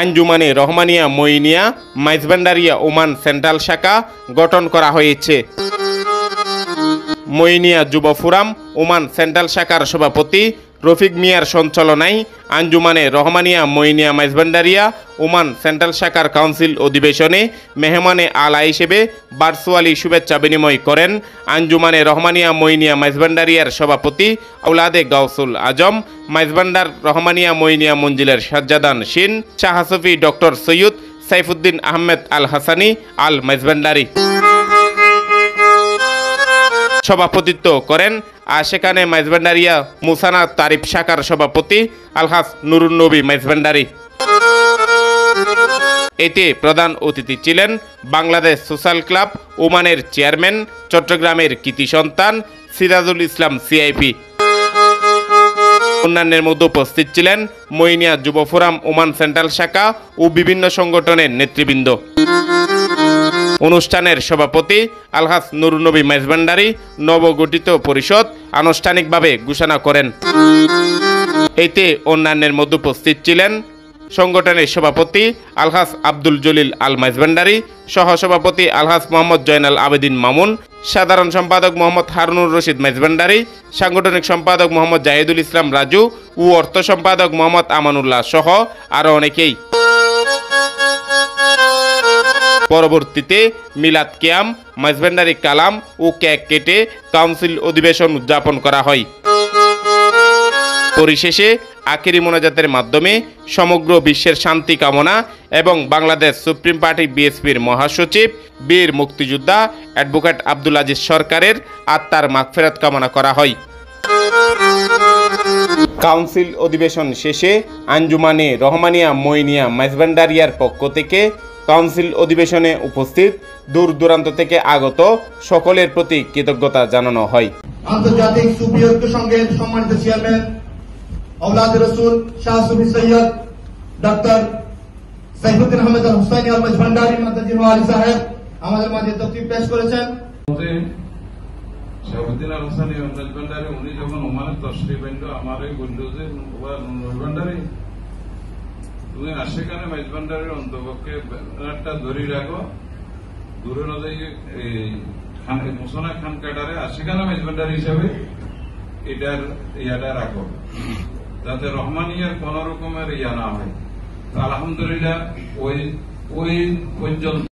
আঞ্জুমানে Rahmania মঈনিয়া মাইজভান্ডারিয়া Oman central শাখা গঠন করা হয়েছে। মঈনিয়া যুব ফোরাম ওমান সেন্ট্রাল শাখার সভাপতি রফিক মিয়ার সঞ্চালনায় আঞ্জুমানে রহমানিয়া মঈনিয়া মাইজভান্ডারিয়া ওমান সেন্ট্রাল শাখার কাউন্সিল অধিবেশনে মেহমানে আলা হিসেবে ভার্চুয়ালি শুভেচ্ছা বিনিময় করেন আঞ্জুমানে রহমানিয়া মঈনিয়া মাইজভান্ডারিয়ার সভাপতি আওলাদে গাউসুল আজম, মাইজভান্ডার রহমানিয়া মঈনিয়া মঞ্জিলের সাজ্জাদান শিন, শাহসফি ডক্টর সৈয়দ সাইফুদ্দিন আহমেদ আল হাসানি আল মাইজভান্ডারি। সভাপতিত্ব করেন আর সেখানে মাইজভান্ডারিয়া মুসানা তারিফ শাখার সভাপতি আলহাজ নুরুন নবী মাইজভান্ডারি। এতে প্রধান অতিথি ছিলেন বাংলাদেশ সোশ্যাল ক্লাব ওমানের চেয়ারম্যান, চট্টগ্রামের কৃতি সন্তান সিরাজুল ইসলাম সিআইপি। অন্যান্যের মধ্যে উপস্থিত ছিলেন মঈনিয়া যুব ফোরাম ওমান সেন্ট্রাল শাখা ও বিভিন্ন সংগঠনের নেতৃবৃন্দ। অনুষ্ঠানের সভাপতি আলহাজ নুরুন নবী মাইজভান্ডারি নবগঠিত পরিষদ আনুষ্ঠানিকভাবে ঘোষণা করেন। এতে অন্যান্যের মধ্যে উপস্থিত ছিলেন সংগঠনের সভাপতি আলহাজ আব্দুল জলিল আল মাইজভান্ডারি, সহসভাপতি আলহাজ মোহাম্মদ জয়নাল আবেদিন মামুন, সাধারণ সম্পাদক মোহাম্মদ হারুনুর রশিদ মাইজভান্ডারি, সাংগঠনিক সম্পাদক মোহাম্মদ জাহিদুল ইসলাম রাজু ও অর্থ সম্পাদক মোহাম্মদ আমানুল্লাহ সহ আরও অনেকেই। পরবর্তীতে মিলাদ কিয়াম, মাইজভান্ডারি কালাম ও কেক কেটে কাউন্সিল অধিবেশন উদযাপন করা হয়। পরিশেষে আখেরি মোনাজাতের মাধ্যমে সমগ্র বিশ্বের শান্তি কামনা এবং বাংলাদেশ সুপ্রিম পার্টি বিএসপির মহাসচিব বীর মুক্তিযোদ্ধা অ্যাডভোকেট আব্দুল আজিজ সরকারের আত্মার মাগফিরাত কামনা করা হয়। কাউন্সিল অধিবেশন শেষে আঞ্জুমানে রহমানিয়া মঈনিয়া মাইজভান্ডারিয়ার পক্ষ থেকে কাউন্সিল অধিবেশনে উপস্থিত দূর দূরান্ত থেকে আগত সকলের প্রতি কৃতজ্ঞতা জানানো হয়। আন্তর্জাতিক সুফি ঐক্য সংঘের সম্মানিত চেয়ারম্যান আওলাদ রসুল শাহ সুফি সৈয়দ ডক্টর সাইফুদ্দিন আহমেদ আল হুসাইনি আল মাইজভান্ডারি মাদ্দাজিহু আলী সাহেব আমাদের মাঝে তকরির পেশ করেছেন। সাইফুদ্দিন আল হুসাইনি আল মাইজভান্ডারি উনি যখন ওমানের তশরিফ আনলো আমার এই বলল যে মাইজভান্ডারি তুমি সেখানে মাইজভান্ডারির অন্তপক্ষে ব্যানারটা ধরে রাখো, দূরে না যাই মুসনা খান কাটারে আর সেখানে মাইজভান্ডারি হিসাবে এটার ইয়াটা রাখো, যাতে রহমানিয়ার কোন রকমের ইয়া না হয়। আলহামদুলিল্লাহ ওই পর্যন্ত